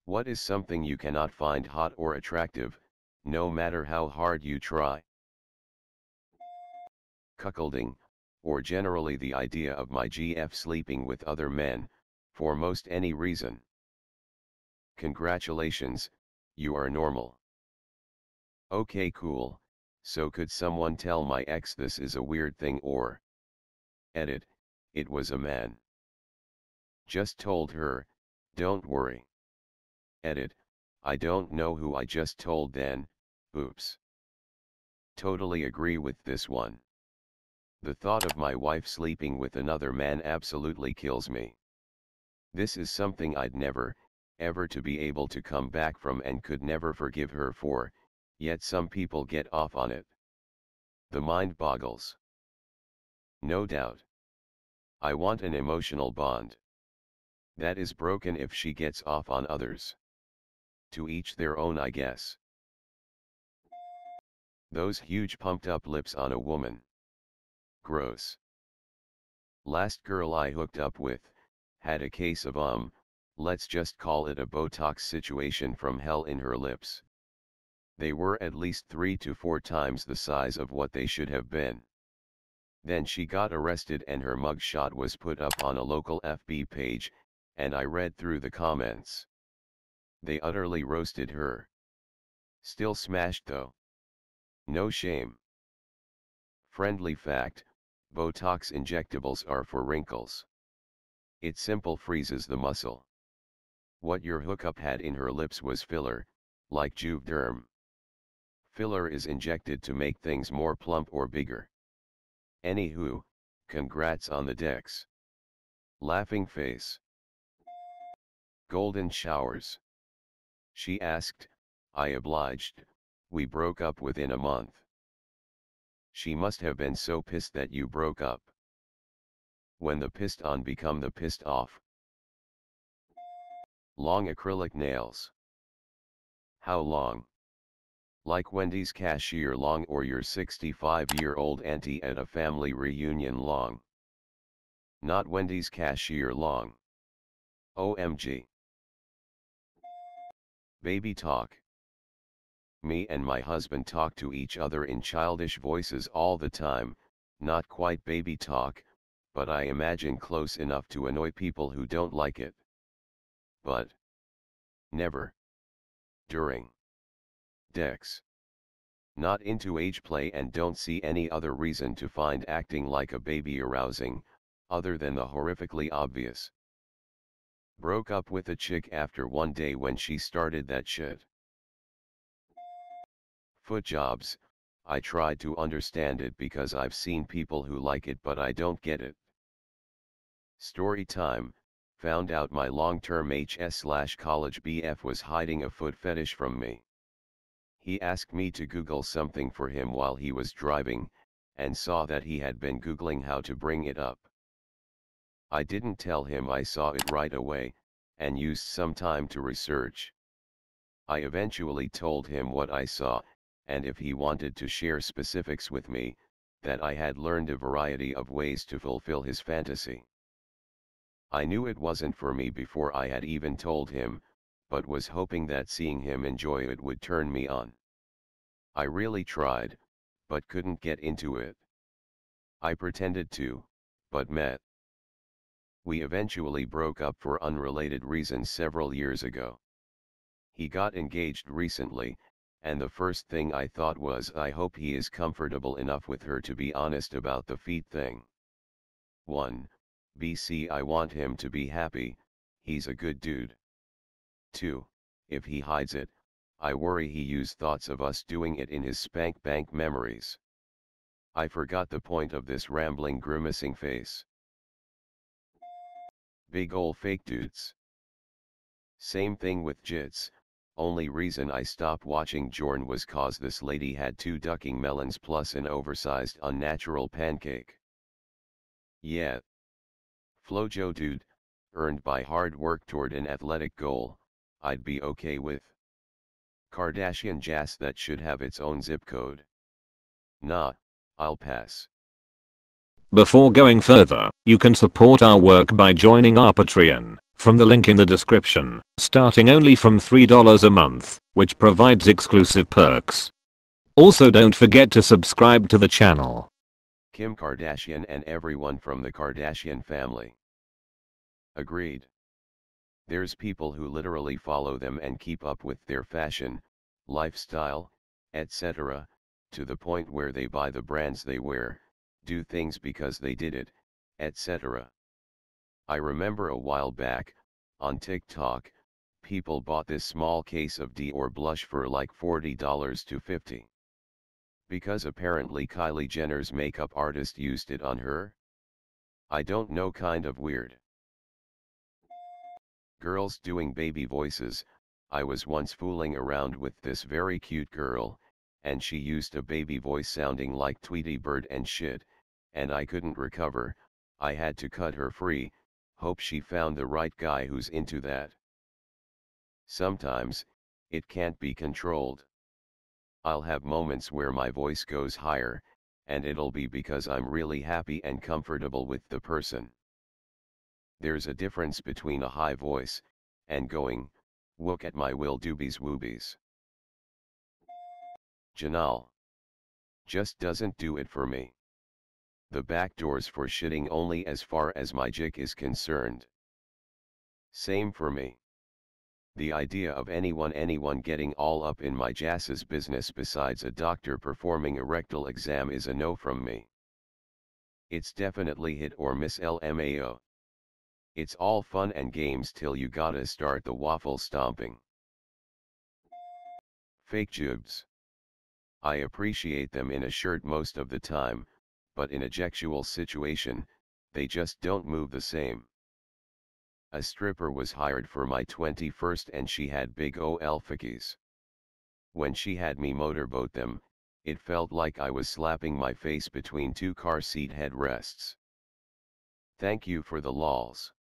What is something you cannot find hot or attractive, no matter how hard you try? Cuckolding, or generally the idea of my GF sleeping with other men, for most any reason. Congratulations, you are normal. Okay, cool, so could someone tell my ex this is a weird thing or? Edit, it was a man. Just told her, don't worry. Edit, I don't know who I just told then, oops. Totally agree with this one. The thought of my wife sleeping with another man absolutely kills me. This is something I'd never, ever to be able to come back from and could never forgive her for, yet some people get off on it. The mind boggles. No doubt. I want an emotional bond. That is broken if she gets off on others. To each their own, I guess. Those huge pumped up lips on a woman. Gross. Last girl I hooked up with, had a case of let's just call it a Botox situation from hell in her lips. They were at least 3 to 4 times the size of what they should have been. Then she got arrested and her mugshot was put up on a local FB page, and I read through the comments. They utterly roasted her. Still smashed though. No shame. Friendly fact, Botox injectables are for wrinkles. It simple freezes the muscle. What your hookup had in her lips was filler, like Juvederm. Filler is injected to make things more plump or bigger. Anywho, congrats on the decks. Laughing face. Golden showers. She asked, I obliged, we broke up within a month. She must have been so pissed that you broke up. When the pissed on become the pissed off. Long acrylic nails. How long? Like Wendy's cashier long or your 65-year-old auntie at a family reunion long. Not Wendy's cashier long. OMG. Baby talk. Me and my husband talk to each other in childish voices all the time, not quite baby talk, but I imagine close enough to annoy people who don't like it. But never during Dex. Not into age play and don't see any other reason to find acting like a baby arousing, other than the horrifically obvious. Broke up with a chick after one day when she started that shit. Foot jobs, I tried to understand it because I've seen people who like it but I don't get it. Story time, found out my long-term HS/college BF was hiding a foot fetish from me. He asked me to Google something for him while he was driving, and saw that he had been Googling how to bring it up. I didn't tell him I saw it right away, and used some time to research. I eventually told him what I saw, and if he wanted to share specifics with me, that I had learned a variety of ways to fulfill his fantasy. I knew it wasn't for me before I had even told him, but was hoping that seeing him enjoy it would turn me on. I really tried, but couldn't get into it. I pretended to, but met. We eventually broke up for unrelated reasons several years ago. He got engaged recently, and the first thing I thought was I hope he is comfortable enough with her to be honest about the feet thing. 1. BC I want him to be happy, he's a good dude. 2. If he hides it, I worry he used thoughts of us doing it in his spank bank memories. I forgot the point of this rambling grimacing face. Big ol' fake dudes. Same thing with jits, only reason I stopped watching Jorn was cause this lady had 2 ducking melons plus an oversized unnatural pancake. Yeah. Flojo dude, earned by hard work toward an athletic goal, I'd be okay with. Kardashian Jas that should have its own zip code. Nah, I'll pass. Before going further, you can support our work by joining our Patreon. from the link in the description, starting only from $3 a month, which provides exclusive perks. Also don't forget to subscribe to the channel. Kim Kardashian and everyone from the Kardashian family. Agreed. There's people who literally follow them and keep up with their fashion, lifestyle, etc., to the point where they buy the brands they wear, do things because they did it, etc. I remember a while back, on TikTok, people bought this small case of Dior blush for like $40 to $50. Because apparently Kylie Jenner's makeup artist used it on her? I don't know, kind of weird. Girls doing baby voices. I was once fooling around with this very cute girl, and she used a baby voice sounding like Tweety Bird and shit, and I couldn't recover. I had to cut her free. Hope she found the right guy who's into that. Sometimes, it can't be controlled. I'll have moments where my voice goes higher, and it'll be because I'm really happy and comfortable with the person. There's a difference between a high voice, and going, "Look at my will doobies woobies." Janal. Just doesn't do it for me. The back door's for shitting only as far as my jik is concerned. Same for me. The idea of anyone getting all up in my jass's business besides a doctor performing a rectal exam is a no from me. It's definitely hit or miss LMAO. It's all fun and games till you gotta start the waffle stomping. Fake jubes. I appreciate them in a shirt most of the time, but in a sexual situation, they just don't move the same. A stripper was hired for my 21st and she had big ol' fickies. When she had me motorboat them, it felt like I was slapping my face between two car seat headrests. Thank you for the lols.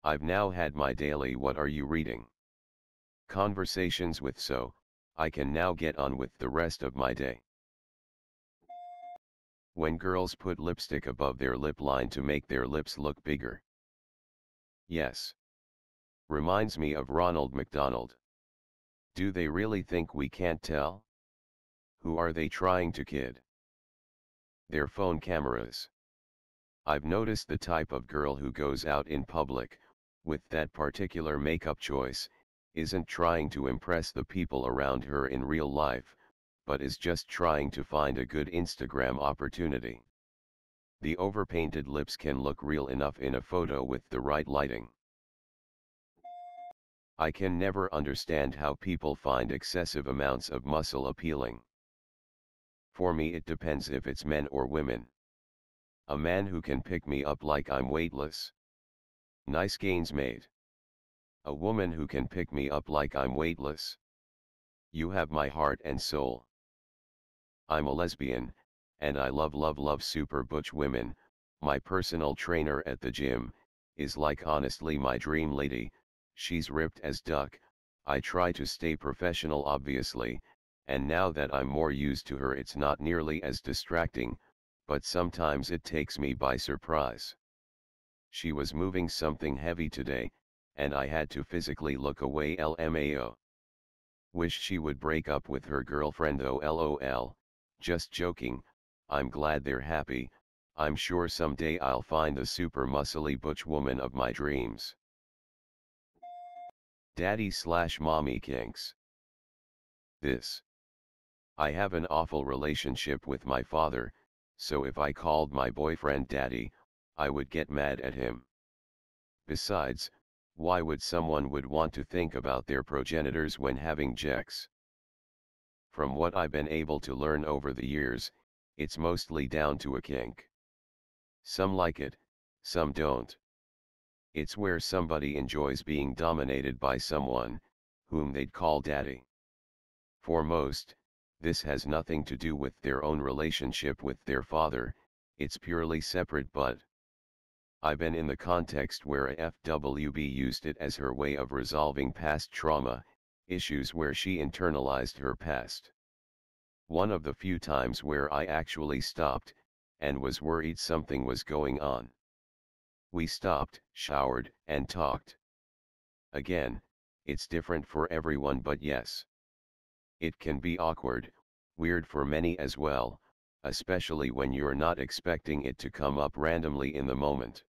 I've now had my daily "what are you reading?" conversations with, so I can now get on with the rest of my day. When girls put lipstick above their lip line to make their lips look bigger. Yes. Reminds me of Ronald McDonald. Do they really think we can't tell? Who are they trying to kid? Their phone cameras. I've noticed the type of girl who goes out in public, with that particular makeup choice, isn't trying to impress the people around her in real life, but is just trying to find a good Instagram opportunity. The overpainted lips can look real enough in a photo with the right lighting. I can never understand how people find excessive amounts of muscle appealing. For me it depends if it's men or women. A man who can pick me up like I'm weightless. Nice gains made. A woman who can pick me up like I'm weightless. You have my heart and soul. I'm a lesbian, and I love super butch women. My personal trainer at the gym is like honestly my dream lady. She's ripped as duck. I try to stay professional obviously, and now that I'm more used to her it's not nearly as distracting, but sometimes it takes me by surprise. She was moving something heavy today, and I had to physically look away LMAO. Wish she would break up with her girlfriend though LOL, just joking, I'm glad they're happy. I'm sure someday I'll find the super muscly butch woman of my dreams. Daddy/mommy kinks. This. I have an awful relationship with my father, so if I called my boyfriend daddy, I would get mad at him. Besides, why would someone would want to think about their progenitors when having sex? From what I've been able to learn over the years, it's mostly down to a kink. Some like it, some don't. It's where somebody enjoys being dominated by someone, whom they'd call daddy. For most, this has nothing to do with their own relationship with their father, it's purely separate. But I've been in the context where a FWB used it as her way of resolving past trauma, issues where she internalized her past. One of the few times where I actually stopped, and was worried something was going on. We stopped, showered, and talked. Again, it's different for everyone, but yes. It can be awkward, weird for many as well, especially when you're not expecting it to come up randomly in the moment.